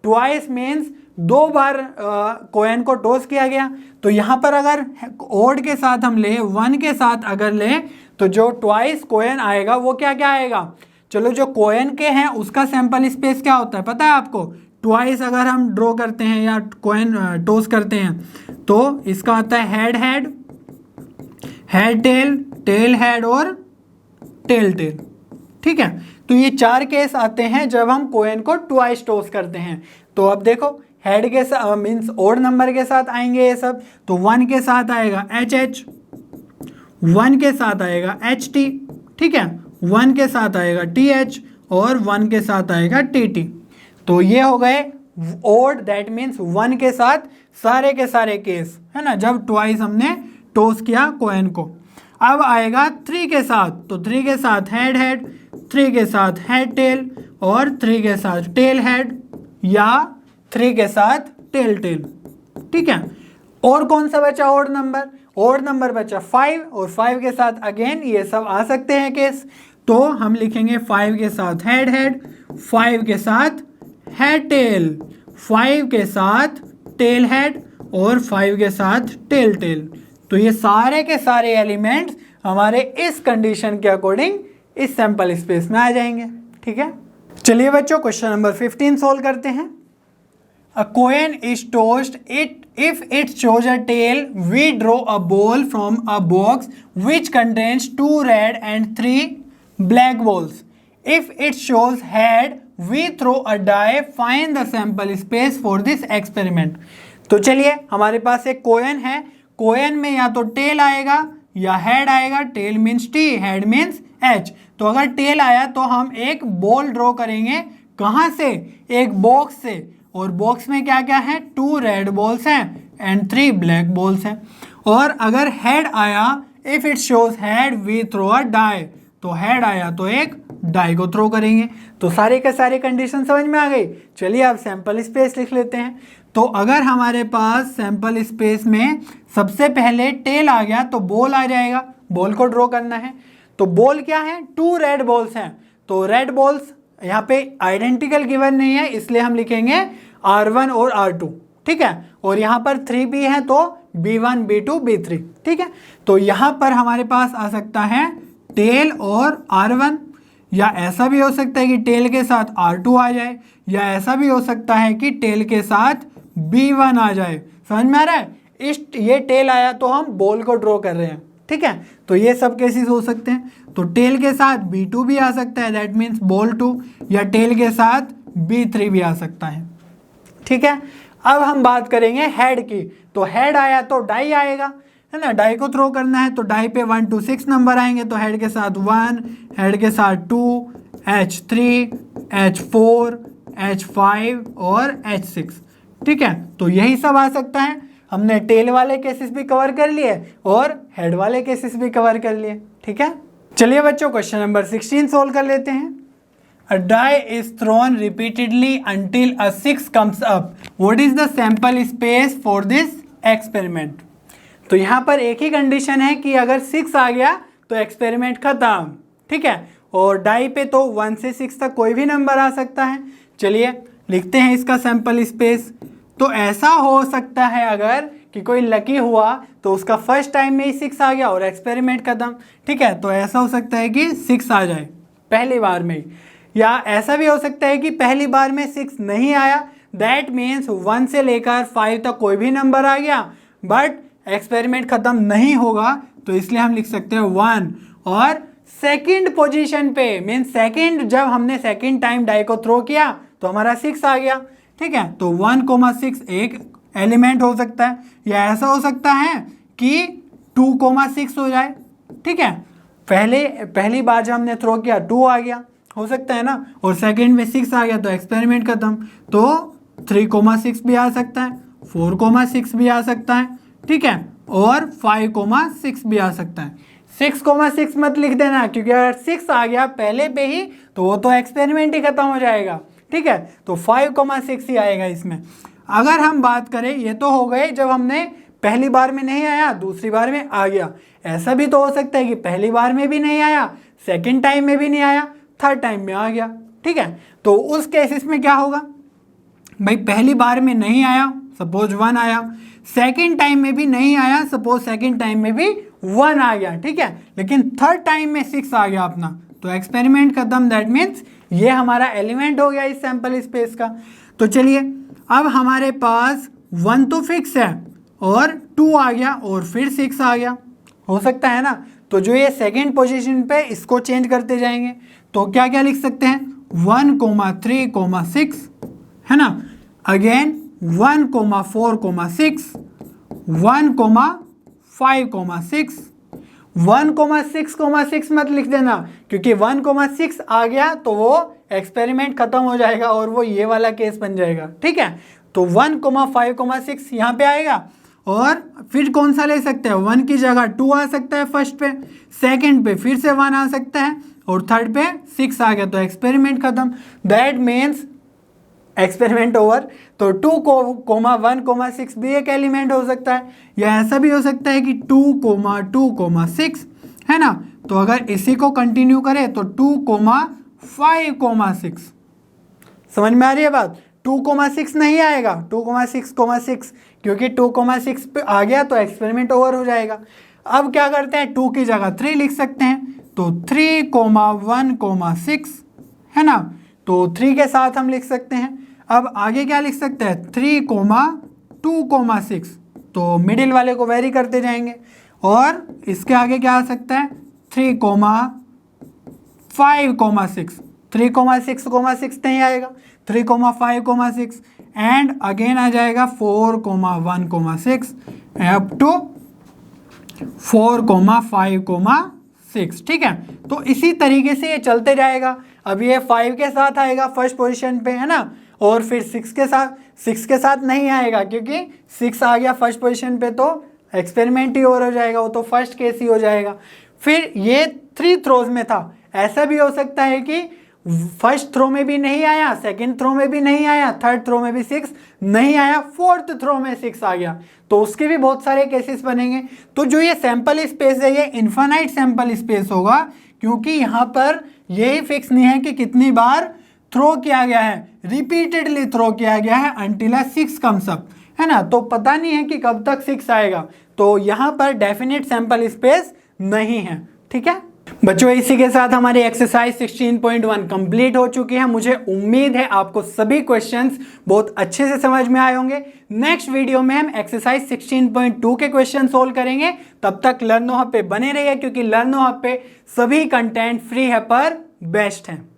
ट्वाइस मीन्स दो बार कॉइन को टॉस किया गया। तो यहाँ पर अगर ऑड के साथ हम ले, 1 के साथ अगर ले, तो जो ट्वाइस कॉइन आएगा वो क्या क्या आएगा? चलो, जो कॉइन के हैं उसका सैंपल स्पेस क्या होता है पता है आपको? ट्वाइस अगर हम ड्रॉ करते हैं या कॉइन टॉस करते हैं तो इसका आता है head head, head tail, tail head और टेल टेल, ठीक है। तो ये 4 केस आते हैं जब हम कॉइन को ट्वाइस टॉस करते हैं। तो अब देखो, हेड के साथ मीन्स ओड नंबर के साथ आएंगे ये सब। तो 1 के साथ आएगा एच एच, 1 के साथ आएगा एच टी, ठीक है, 1 के साथ आएगा टी एच और 1 के साथ आएगा टी टी। तो ये हो गए ओड, दैट मीन्स 1 के साथ सारे के सारे केस, है ना, जब ट्वाइस हमने टॉस किया कॉइन को। अब आएगा 3 के साथ, तो 3 के साथ हेड हेड, 3 के साथ हेड टेल और 3 के साथ टेल हेड या 3 के साथ टेल टेल, ठीक है। और कौन सा बचा ओड नंबर? ओड नंबर बचा 5 और 5 के साथ अगेन ये सब आ सकते हैं केस। तो हम लिखेंगे 5 के साथ हेड हेड, 5 के साथ हेड टेल, 5 के साथ टेल हेड और 5 के साथ टेल टेल। तो ये सारे के सारे एलिमेंट्स हमारे इस कंडीशन के अकॉर्डिंग इस सैंपल स्पेस में आ जाएंगे, ठीक है। चलिए बच्चों, क्वेश्चन नंबर 15 सोल्व करते हैं। A coin is tossed. If it shows a tail, we draw a ball from a box which contains 2 red and 3 black balls. If it shows head, we throw a die. Find the sample space for this experiment. तो चलिए, हमारे पास एक coin है। Coin में या तो tell आएगा या हेड आएगा। Tail means T, head means H. तो अगर टेल आया तो हम एक बॉल ड्रॉ करेंगे। कहाँ से? एक बॉक्स से। और बॉक्स में क्या क्या है? 2 रेड बॉल्स हैं एंड 3 ब्लैक बॉल्स हैं। और अगर हेड आया, if it shows head we throw a die, तो हेड आया तो एक डाई को थ्रो करेंगे। तो सारे के सारे कंडीशन समझ में आ गई। चलिए अब सैंपल स्पेस लिख लेते हैं। तो अगर हमारे पास सैंपल स्पेस में सबसे पहले टेल आ गया तो बॉल आ जाएगा। बॉल को ड्रॉ करना है। तो बॉल क्या है? 2 रेड बॉल्स हैं। तो रेड बॉल्स यहाँ पे आइडेंटिकल गिवन नहीं है, इसलिए हम लिखेंगे R1 और R2, ठीक है। और यहाँ पर 3 भी है तो B1, B2, B3, ठीक है। तो यहाँ पर हमारे पास आ सकता है टेल और R1, या ऐसा भी हो सकता है कि टेल के साथ R2 आ जाए, या ऐसा भी हो सकता है कि टेल के साथ B1 आ जाए। समझ में आ रहा है? ये टेल आया तो हम बॉल को ड्रॉ कर रहे हैं, ठीक है। तो ये सब केसेस हो सकते हैं। तो टेल के साथ B2 भी आ सकता है, दैट मीन्स बॉल 2, या टेल के साथ B3 भी आ सकता है, ठीक है। अब हम बात करेंगे हेड की। तो हेड आया तो डाई आएगा, है ना। डाई को थ्रो करना है तो डाई पे 1 to 6 नंबर आएंगे। तो हेड के साथ 1, हेड के साथ 2, H3, H4, H5 और H6, ठीक है। तो यही सब आ सकता है। हमने टेल वाले केसेस भी कवर कर लिए और हेड वाले केसेस भी कवर कर लिए, ठीक है। चलिए बच्चों, क्वेश्चन नंबर 16 सोल्व कर लेते हैं। A die is thrown repeatedly until a 6 comes up. What is the sample space for this experiment? तो यहाँ पर एक ही कंडीशन है कि अगर 6 आ गया तो एक्सपेरिमेंट खत्म, ठीक है। और डाई पे तो 1 से 6 तक कोई भी नंबर आ सकता है। चलिए लिखते हैं इसका सैंपल स्पेस। तो ऐसा हो सकता है अगर कि कोई लकी हुआ तो उसका फर्स्ट टाइम में ही 6 आ गया और एक्सपेरिमेंट खत्म, ठीक है। तो ऐसा हो सकता है कि 6 आ जाए पहली बार में ही, या ऐसा भी हो सकता है कि पहली बार में 6 नहीं आया, दैट मीन्स 1 से लेकर 5 तक कोई भी नंबर आ गया बट एक्सपेरिमेंट खत्म नहीं होगा। तो इसलिए हम लिख सकते हैं 1। और सेकंड पोजीशन पे मीन्स सेकंड, जब हमने सेकंड टाइम डाई को थ्रो किया तो हमारा 6 आ गया, ठीक है। तो 1,6 एक एलिमेंट हो सकता है, या ऐसा हो सकता है कि 2,6 हो जाए, ठीक है। पहली बार जब हमने थ्रो किया 2 आ गया, हो सकता है ना, और सेकंड में 6 आ गया तो एक्सपेरिमेंट खत्म। तो 3,6 भी आ सकता है, 4,6 भी आ सकता है, ठीक है, और 5,6 भी आ सकता है। 6,6 मत लिख देना, क्योंकि अगर 6 आ गया पहले पे ही तो वो तो एक्सपेरिमेंट ही खत्म हो जाएगा, ठीक है। तो 5,6 ही आएगा इसमें। अगर हम बात करें, ये तो हो गए जब हमने पहली बार में नहीं आया, दूसरी बार में आ गया। ऐसा भी तो हो सकता है कि पहली बार में भी नहीं आया, सेकंड टाइम में भी नहीं आया, थर्ड टाइम में आ गया। ठीक है, तो उस केसेस में क्या होगा भाई, पहली बार में नहीं आया, सपोज 1 आया, सेकंड टाइम में भी नहीं आया, सपोज सेकंड टाइम में भी 1 आ गया। ठीक है, लेकिन थर्ड टाइम में 6 आ गया अपना, तो एक्सपेरिमेंट खत्म। दैट मीन्स ये हमारा एलिमेंट हो गया इस सैंपल स्पेस का। तो चलिए अब हमारे पास 1 तो फिक्स है और 2 आ गया और फिर 6 आ गया, हो सकता है ना। तो जो ये सेकेंड पोजीशन पे इसको चेंज करते जाएंगे, तो क्या क्या लिख सकते हैं, 1,3,6 है ना, अगेन 1,4,6, 1,5,6, 1,6,6 मत लिख देना, क्योंकि 1,6 आ गया तो वो एक्सपेरिमेंट खत्म हो जाएगा और वो ये वाला केस बन जाएगा। ठीक है, तो 1,5,6 यहाँ पे आएगा, और फिर कौन सा ले सकते हैं, 1 की जगह 2 आ सकता है फर्स्ट पे, सेकंड पे फिर से 1 आ सकता है, और थर्ड पे 6 आ गया, तो एक्सपेरिमेंट खत्म। That means experiment over. तो 2,1,6 भी एक एलिमेंट हो सकता है, या ऐसा भी हो सकता है कि 2,2,6 है ना। तो अगर इसी को कंटिन्यू करें तो 2,5,6, समझ में आ रही है बात। 2,6 नहीं आएगा, 2,6,6, क्योंकि 2,6 पे आ गया तो एक्सपेरिमेंट ओवर हो जाएगा। अब क्या करते हैं, 2 की जगह 3 लिख सकते हैं, तो 3,1,6 है ना, तो 3 के साथ हम लिख सकते हैं। अब आगे क्या लिख सकते हैं, 3,2,6, तो मिडिल वाले को वेरी करते जाएंगे, और इसके आगे क्या आ सकता है, 3,5,6, 3,6,6 नहीं आएगा, 3,5,6, एंड अगेन आ जाएगा 4,1,6 अप टू 4,5,6। ठीक है, तो इसी तरीके से ये चलते जाएगा। अब ये 5 के साथ आएगा फर्स्ट पोजीशन पे है ना, और फिर 6 के साथ नहीं आएगा, क्योंकि 6 आ गया फर्स्ट पोजीशन पे तो एक्सपेरिमेंट ही और हो जाएगा, वो तो फर्स्ट केस ही हो जाएगा। फिर ये 3 थ्रोज में था, ऐसा भी हो सकता है कि फर्स्ट थ्रो में भी नहीं आया, सेकंड थ्रो में भी नहीं आया, थर्ड थ्रो में भी 6 नहीं आया, फोर्थ थ्रो में 6 आ गया, तो उसके भी बहुत सारे केसेस बनेंगे। तो जो ये सैंपल स्पेस है ये इन्फिनाइट सैंपल स्पेस होगा, क्योंकि यहाँ पर यही फिक्स नहीं है कि कितनी बार थ्रो किया गया है, रिपीटेडली थ्रो किया गया है अंटिल 6 कम्स अप, है ना, तो पता नहीं है कि कब तक 6 आएगा, तो यहाँ पर डेफिनेट सैंपल स्पेस नहीं है। ठीक है बच्चों, इसी के साथ हमारी एक्सरसाइज 16.1 कंप्लीट हो चुकी है। मुझे उम्मीद है आपको सभी क्वेश्चंस बहुत अच्छे से समझ में आए होंगे। नेक्स्ट वीडियो में हम एक्सरसाइज 16.2 के क्वेश्चन सोल्व करेंगे। तब तक लर्नो हब पे बने रहिए, क्योंकि लर्नो हब पे सभी कंटेंट फ्री है पर बेस्ट है।